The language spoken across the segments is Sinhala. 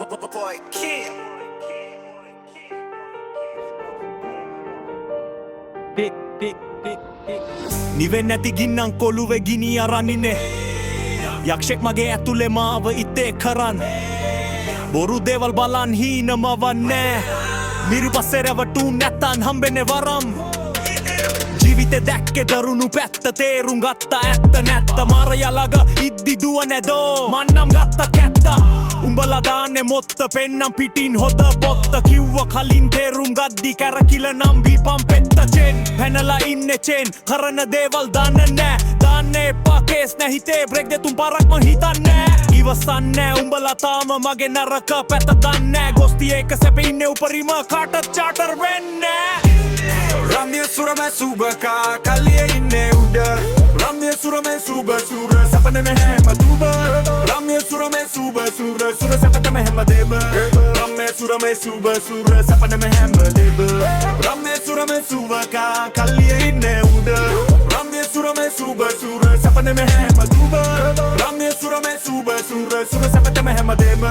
Boy Kid. නිවෙන් නැති ගින්නම් කොළුවෙ ගිනි අරනිනේ යක්ෂෙක් මගේ ඇතුලේ මාව ඉතේ කරන් බොරු දේවල් බලන් හීනම වන්නේ මිරිපස්සේ රැවටුම් නැත්තන් හම්බෙන්නේ වරම් ජීවිතේ දැක්කේ දරුණු පැත්ත තේරුම් ගත්තා ඇත්ත නැත්ත මාරයා ළඟ ඉද්දි දුව නැදෝ මන්නම් ගත්ත කැත්ත උඹලා දාන්නේ මොත්ත පෙන්නම් පිටින් හොද පොත්ත කිව්ව කලින් තේරුම් ගද්දි කැරකිල නම් බීපම් පෙත්ත චෙන් පැනලා ඉන්නේ චෙන් කරන දේවල් දන්නේ නෑ දාන්නේ එපා කේස් නෑ හිතේ බ්‍රේක් දෙතුන් පාරක් මං හිතන්නේ ඉවසන්නේ උඹලා තාම මගේ නරක පැත්ත දන්නේ ගොස්ති එක සැපේ ඉන්නේ උපරිම කාටත් චාටර් වෙන්නේ Ramye surame subaka kaliye inne uda Ramye surame suba sura sapane me hema duba Ramye surame suba sura sura sapane me hema deba Ramye surame suba sura sapane me hema deba Ramye surame subaka kaliye inne uda Ramye surame suba sura sapane me hema duba Ramye surame suba sura sura sapane me hema deba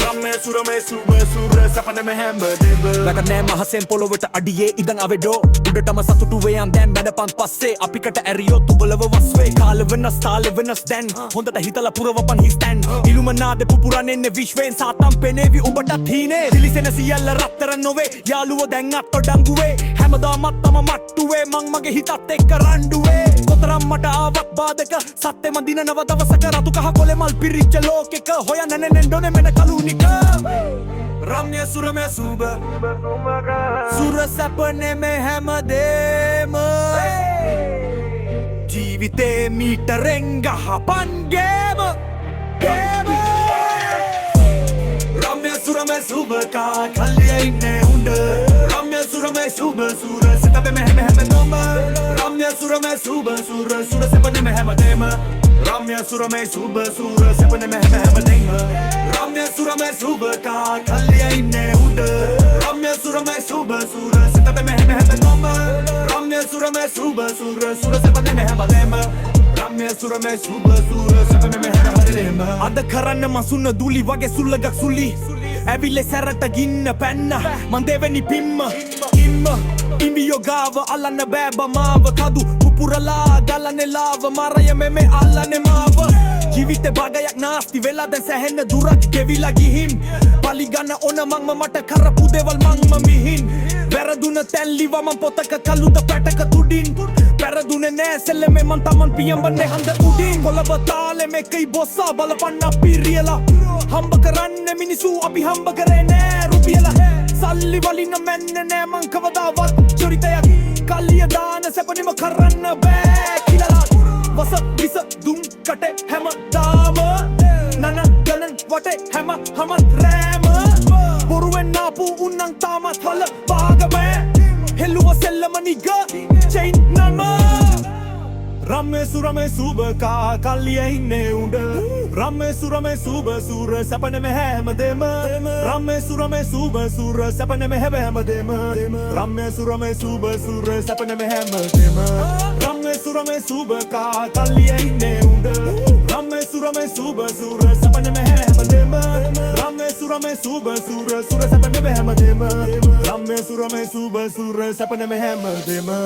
Ramye surame suba sura sapane me hema deba වැටනෑ Mahasen පොළොවට අඩියේ ඉදන් අවඩෝ උඩටම සතුටු වයන් දැන් මැඩපන් පස්සේ අපිකට ඇරියොත් උබලව වස්වේ කාල වෙනස් තාල වෙනස් දැන් හොඳට හිතලා පුරවපන් හිස්තැන් ඉලුමනාද පුපුරන්නේ විශ්වෙන් සාතම් පෙනේවි උඹටත් හීනේ දිලිසෙන සියල්ල රත්තරන් නොවේ යාළුවෝ දැන් අත්අඩංගුවේ හැමදාමත් තම මට්ටුවේ මං මගේ හිතත් එක්ක රණ්ඩුවේ කොතරම් මට ආවක් බාධක සත්‍යෙම දිනනව දවසක රතු කහ කොලේ මල් පිරිච්ච ලෝකෙක හොයන්න නෙන්ඩොනේ මෙන කලුනික Ramye surame suba සුර සැපනේ මේ හැමදේම ජීවිතේ මීටරෙන් ගහපන් ගේම Ramye surame suba ka kaliye inne unda Ramye surame suba sura setabe me heme noma Ramye surame suba sura sura sepane me hema dema Ramye surame suba sura sepane me hema dema Ramye surame suba ka kaliye inne unda Ramye surame suba sura setabe me heme noma Ramye surame suba sura sura sepane me hema dema Ramye surame suba sura sepane me hema dema අද කරන්න මසුන්න දුලි වගේ සුල්ලගක් සුලි ඇවිල්ලෙ සැරට ගින්න පැන්න මන් දෙවැනි පිම්ම ඉම්ම ඉම්බියෝ ගාව අල්ලන්න බෑ බමාව කදු පුපුරලා ගලන්නේ ලාව මරය මෙමෙ අල්ලන්නේ මාව ජීවිතේ භාගයක් නාස්ති වෙලා දැන් සැහෙන්න දුරක් ගෙවිලා ගිහින් පලි ගන්න ඕන මංම මට කරපු දේවල් මංම මිහින් වැරදුන තැන් ලිව මං පොතක කළුද පැටක තුඩින් පැරදුනේ නෑ සෙල්ලමේ මං තමන් පියඹන්නේ හන්ද උඩින් කොළඹ තාලෙ මේකයි බොස්සා බලපන්න අපි රියලා හම්බ කරන්නේ මිනිසු අපි හම්බ කරේ නෑ රුපියල සල්ලි වලින් මැන්නේ නෑ මං කවදාවත් චරිතයක් කල්ලිය දාන සැපනිම කරන්න බෑ කියලා වස විස දුම් කටේ හැමදාම නන ගණන් වටේ හැම රෑම බොරුවෙන් නාපු උන්නන් තාමත් හල බාගමෑ හෙල්ලුව සෙල්ලම නිග චයින් නම Ramye surame suba ka kaliye inne unda Ramye surame suba sura sapane me hema dema Ramye surame suba sura sapane me hema dema Ramye surame suba sura sapane me hema dema Ramye surame suba ka kaliye inne unda Ramye surame suba sura sapane me hema dema Ramye surame suba sura sura sapane me hema dema Ramye surame suba sura sapane me hema dema